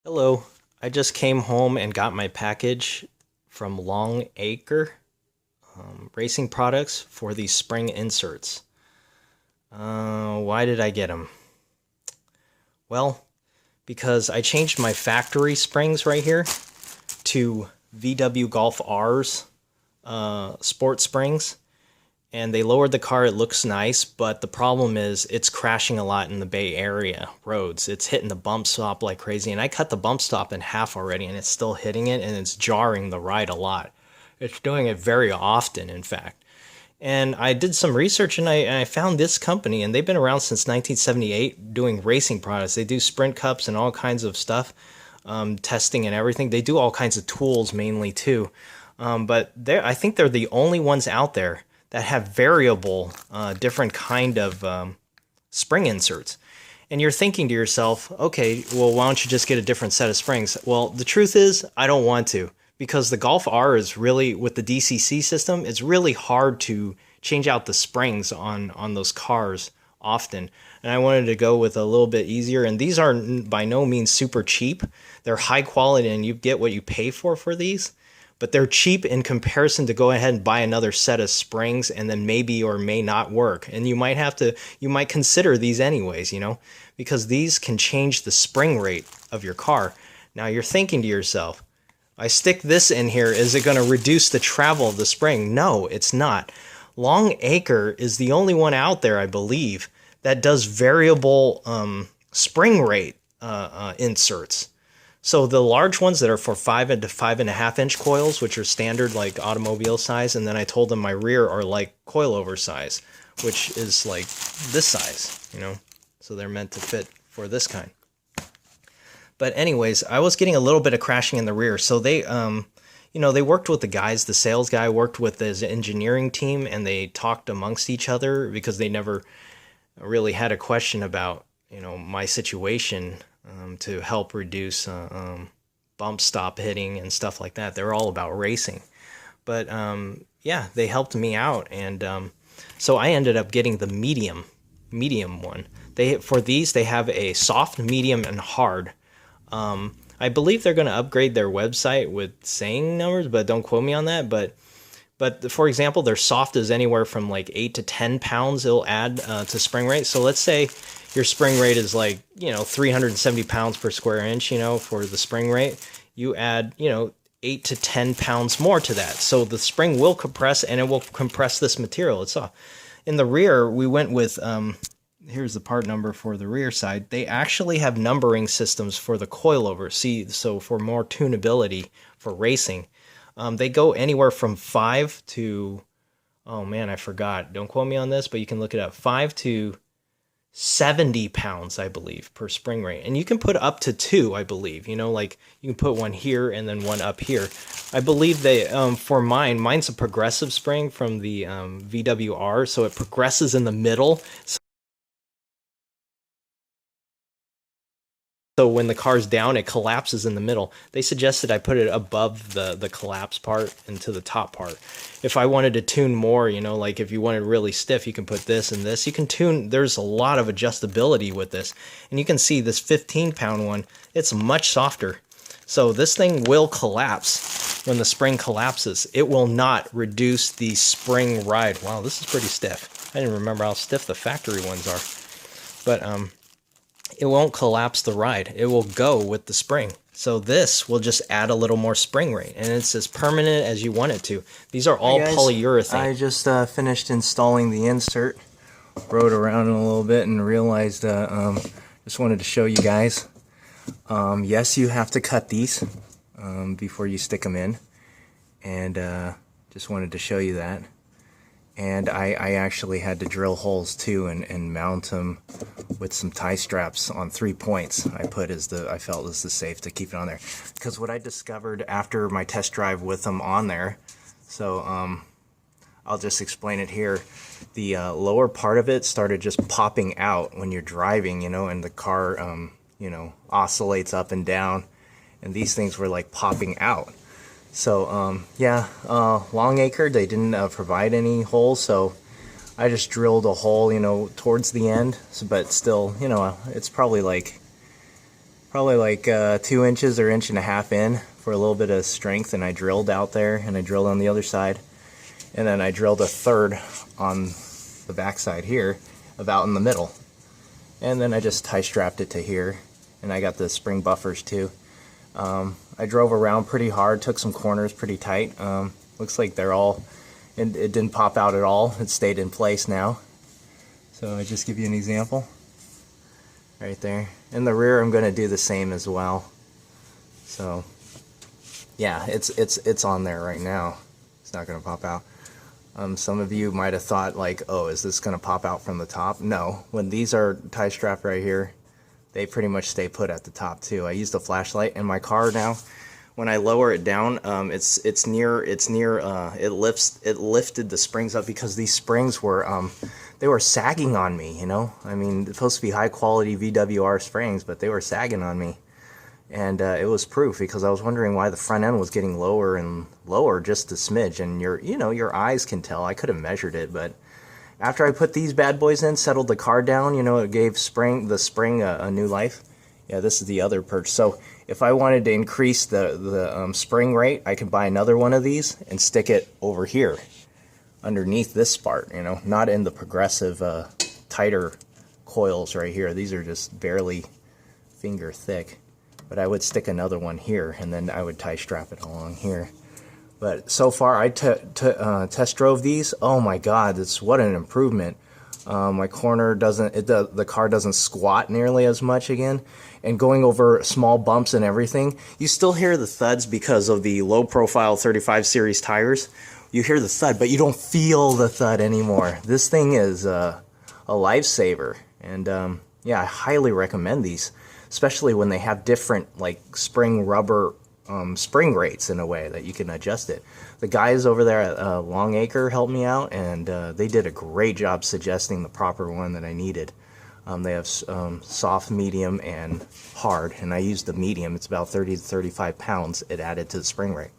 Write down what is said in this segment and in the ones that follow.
Hello. I just came home and got my package from Longacre Racing Products for these spring inserts. Why did I get them? Well, because I changed my factory springs right here to VW Golf R's sport springs, and they lowered the car. It looks nice, but the problem is it's crashing a lot in the Bay Area roads. It's hitting the bump stop like crazy, and I cut the bump stop in half already, and it's still hitting it, and it's jarring the ride a lot. It's doing it very often, in fact. And I did some research, and I found this company, and they've been around since 1978 doing racing products. They do sprint cups and all kinds of stuff, testing and everything. They do all kinds of tools mainly too. But I think they're the only ones out there that have variable, different kind of spring inserts. And you're thinking to yourself, okay, well, why don't you just get a different set of springs? Well, the truth is, I don't want to, because the Golf R is really, with the DCC system, it's really hard to change out the springs on those cars often. And I wanted to go with a little bit easier. And these are by no means super cheap. They're high quality, and you get what you pay for these. But they're cheap in comparison to go ahead and buy another set of springs and then maybe or may not work. And you might consider these anyways, because these can change the spring rate of your car. Now you're thinking to yourself, I stick this in here, is it going to reduce the travel of the spring? No, it's not. Longacre is the only one out there, I believe, that does variable spring rate inserts. So the large ones that are for 5 to 5.5 inch coils, which are standard like automobile size, and then I told them my rear are like coilover size, which is like this size, so they're meant to fit for this kind. But anyways, I was getting a little bit of crashing in the rear, so they they worked with the guys. The sales guy worked with his engineering team, and they talked amongst each other because they never really had a question about my situation, to help reduce bump stop hitting and stuff like that. They're all about racing. But yeah, they helped me out, and so I ended up getting the medium one. For these they have a soft, medium, and hard. I believe they're going to upgrade their website with saying numbers, but don't quote me on that. But for example, their soft is anywhere from like 8 to 10 pounds it'll add to spring rate. So let's say your spring rate is like, 370 pounds per square inch, for the spring rate. You add, 8 to 10 pounds more to that. So the spring will compress, and it will compress this material itself. In the rear, we went with, here's the part number for the rear side. They actually have numbering systems for the coilovers. See, so for more tunability for racing. They go anywhere from 5 to, oh man, I forgot. Don't quote me on this, but you can look it up. 5 to 70 pounds, I believe, per spring rate. And you can put up to 2, I believe. Like you can put one here and then one up here. I believe they, for mine's a progressive spring from the VWR, so it progresses in the middle. So when the car's down, it collapses in the middle. They suggested I put it above the collapse part into the top part. If I wanted to tune more, like if you wanted really stiff, you can put this and this. You can tune, there's a lot of adjustability with this. And you can see this 15-pound one, it's much softer. So this thing will collapse when the spring collapses. It will not reduce the spring ride. Wow, this is pretty stiff. I didn't remember how stiff the factory ones are. But it won't collapse the ride. It will go with the spring. So this will just add a little more spring rate, and it's as permanent as you want it to. These are all polyurethane. I just finished installing the insert, rode around a little bit, and realized just wanted to show you guys. Yes, you have to cut these before you stick them in, and just wanted to show you that. And I actually had to drill holes too and mount them with some tie straps on 3 points. I felt was the safe to keep it on there. Because what I discovered after my test drive with them on there, so I'll just explain it here. The lower part of it started just popping out when you're driving, and the car, oscillates up and down. And these things were like popping out. So, yeah, Longacre, they didn't provide any holes, so I just drilled a hole, towards the end, but still, it's probably probably like 2 inches or 1.5 inches in for a little bit of strength, and I drilled out there, and I drilled on the other side, and then I drilled a third on the back side here, about in the middle, and then I just tie strapped it to here, and I got the spring buffers too. I drove around pretty hard, took some corners pretty tight. Looks like they're all, it didn't pop out at all. It stayed in place now. So I just give you an example right there. In the rear, I'm going to do the same as well. So yeah, it's on there right now. It's not going to pop out. Some of you might have thought like, oh, is this going to pop out from the top? No. When these are tie strapped right here, they pretty much stay put at the top too. I used a flashlight in my car now. When I lower it down, it lifted the springs up, because these springs were they were sagging on me, you know. I mean, they're supposed to be high quality VWR springs, but they were sagging on me, and it was proof, because I was wondering why the front end was getting lower and lower just a smidge, and your eyes can tell. I could have measured it, but after I put these bad boys in, settled the car down, you know, it gave the spring a new life. Yeah, this is the other perch. So if I wanted to increase the spring rate, I could buy another one of these and stick it over here underneath this part, you know, not in the progressive tighter coils right here. These are just barely finger thick. But I would stick another one here, and then I would tie strap it along here. But so far, I test drove these. Oh my God, what an improvement! My corner the car doesn't squat nearly as much again. And going over small bumps and everything, you still hear the thuds because of the low profile 35 series tires. You hear the thud, but you don't feel the thud anymore. This thing is a lifesaver, and yeah, I highly recommend these, especially when they have different like spring rubber spring rates in a way that you can adjust it. The guys over there at Longacre helped me out, and they did a great job suggesting the proper one that I needed. They have soft, medium, and hard, and I used the medium. It's about 30 to 35 pounds it added to the spring rate,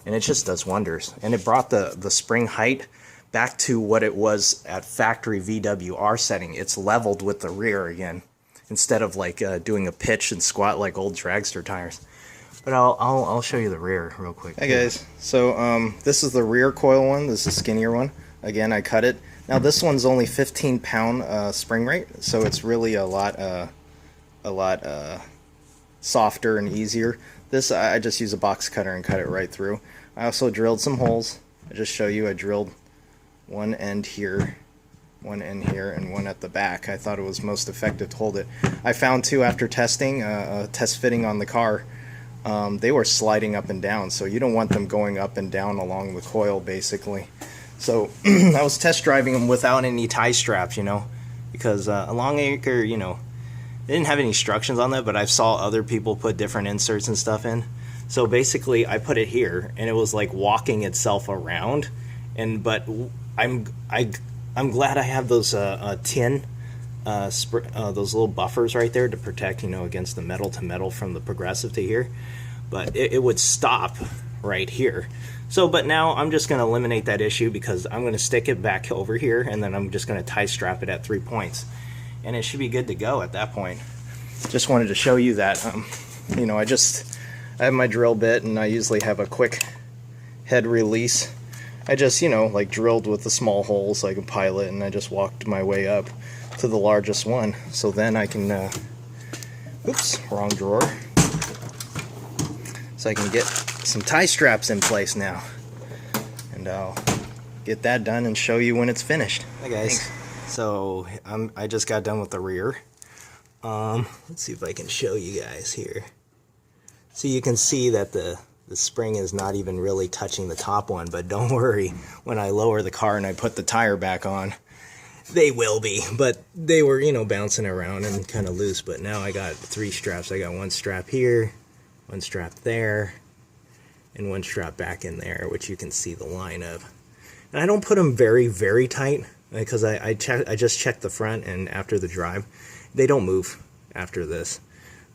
and it just does wonders. And it brought the spring height back to what it was at factory VWR setting. It's leveled with the rear again, instead of like doing a pitch and squat like old dragster tires. But I'll show you the rear real quick. Hey guys, so this is the rear coil one. This is the skinnier one. Again, I cut it. Now this one's only 15-pound spring rate, so it's really a lot softer and easier. This I just use a box cutter and cut it right through. I also drilled some holes. I just show you. I drilled one end here, one end here, and one at the back. I thought it was most effective to hold it. I found too, after testing, test fitting on the car, they were sliding up and down, so you don't want them going up and down along the coil, basically. So I was test driving them without any tie straps, you know, because a Longacre, you know, they didn't have any instructions on that, but I saw other people put different inserts and stuff in. So basically, I put it here, and it was like walking itself around. But I'm glad I have those tin. Those little buffers right there to protect, you know, against the metal to metal from the progressive to here. But it would stop right here. So, but now I'm just going to eliminate that issue, because I'm going to stick it back over here, and then I'm just going to tie strap it at 3 points, and it should be good to go at that point. Just wanted to show you that. You know, I have my drill bit, and I usually have a quick head release. I just, you know, like drilled with the small holes so I can pilot, and I just walked my way up to the largest one, so then I can oops, wrong drawer, so I can get some tie straps in place now, and I'll get that done and show you when it's finished. Hi guys. Thanks. So I just got done with the rear. Let's see if I can show you guys here. So you can see that the spring is not even really touching the top one, but don't worry, when I lower the car and I put the tire back on, they will be, but they were, you know, bouncing around and kind of loose. But now I got 3 straps. I got one strap here, one strap there, and one strap back in there, which you can see the line of. And I don't put them very, very tight, because I just checked the front, and after the drive, they don't move after this.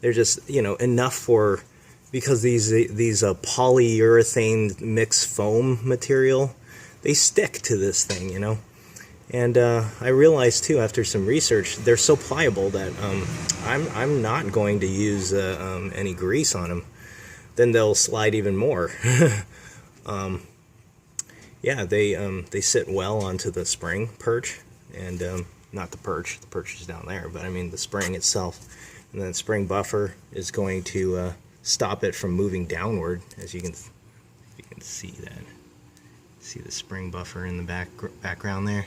They're just, you know, enough for, because these polyurethane mixed foam material, they stick to this thing, you know. And I realized too, after some research, they're so pliable that I'm not going to use any grease on them. Then they'll slide even more. Yeah, they sit well onto the spring perch, and not the perch. The perch is down there, but I mean the spring itself. And then the spring buffer is going to stop it from moving downward, as you can see that. See the spring buffer in the background there.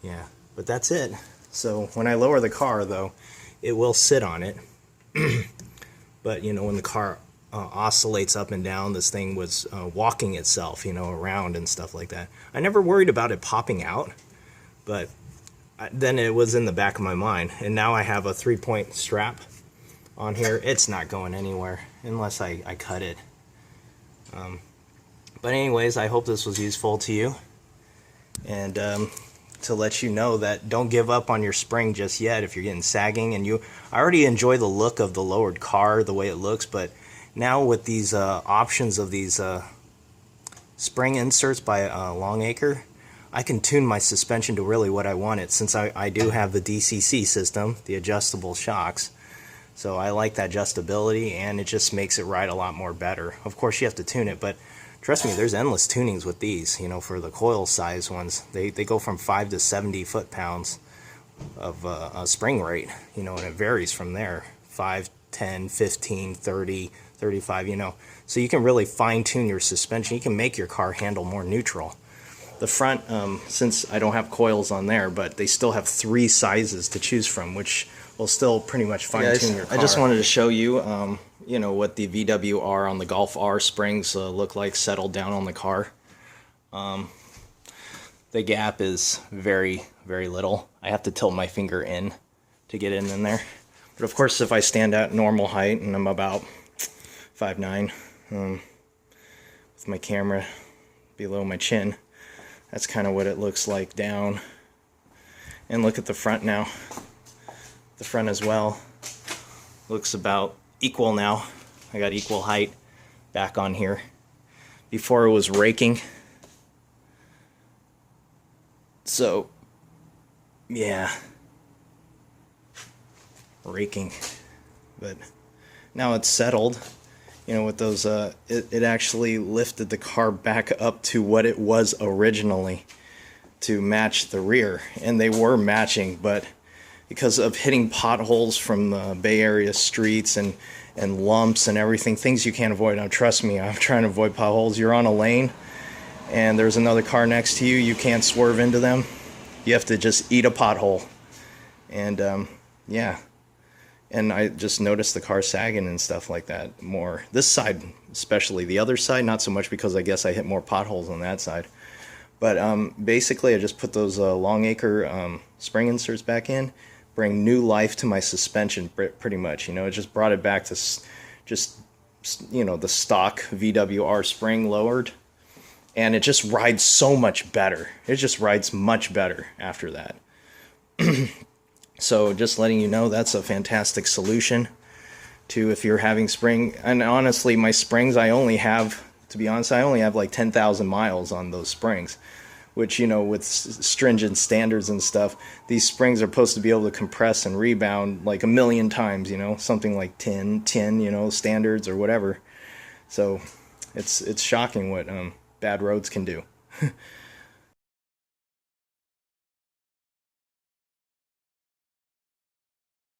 Yeah, but that's it. So when I lower the car, though, it will sit on it. But you know, when the car oscillates up and down, this thing was walking itself, you know, around and stuff like that. I never worried about it popping out, but then it was in the back of my mind. And now I have a 3-point strap on here. It's not going anywhere unless I cut it. But anyways, I hope this was useful to you, and to let you know that don't give up on your spring just yet if you're getting sagging. And I already enjoy the look of the lowered car, the way it looks, but now with these options of these spring inserts by Longacre, I can tune my suspension to really what I want it, since I do have the DCC system, the adjustable shocks. So I like that adjustability, and it just makes it ride a lot more better. Of course, you have to tune it, but trust me, there's endless tunings with these. You know, for the coil size ones, they go from 5 to 70 foot-pounds of a spring rate, you know, and it varies from there. 5, 10, 15, 30, 35, you know. So you can really fine-tune your suspension. You can make your car handle more neutral. The front, since I don't have coils on there, but they still have 3 sizes to choose from, which will still pretty much fine-tune your car. I just wanted to show you, you know, what the VWR on the Golf R springs look like settled down on the car. The gap is very, very little. I have to tilt my finger in to get in there. But of course, if I stand at normal height, and I'm about 5'9", with my camera below my chin, that's kind of what it looks like down. And look at the front now. The front as well looks about equal now. I got equal height back on here. Before it was raking. So, yeah. Raking. But now it's settled. You know, with those, it actually lifted the car back up to what it was originally to match the rear. And they were matching, but because of hitting potholes from Bay Area streets and lumps and everything, things you can't avoid. Now, trust me, I'm trying to avoid potholes. You're on a lane, and there's another car next to you. You can't swerve into them. You have to just eat a pothole. And, yeah. And I just noticed the car sagging and stuff like that more. This side, especially. The other side, not so much, because I guess I hit more potholes on that side. But basically, I just put those Longacre spring inserts back in, bring new life to my suspension, pretty much. You know, it just brought it back to just, you know, the stock VWR spring lowered. And it just rides so much better. It just rides much better after that. So just letting you know, that's a fantastic solution to if you're having spring. And honestly, my springs, I only have, to be honest, I only have like 10,000 miles on those springs, which, you know, with stringent standards and stuff, these springs are supposed to be able to compress and rebound like 1,000,000 times, you know, something like 10, you know, standards or whatever. So it's shocking what bad roads can do.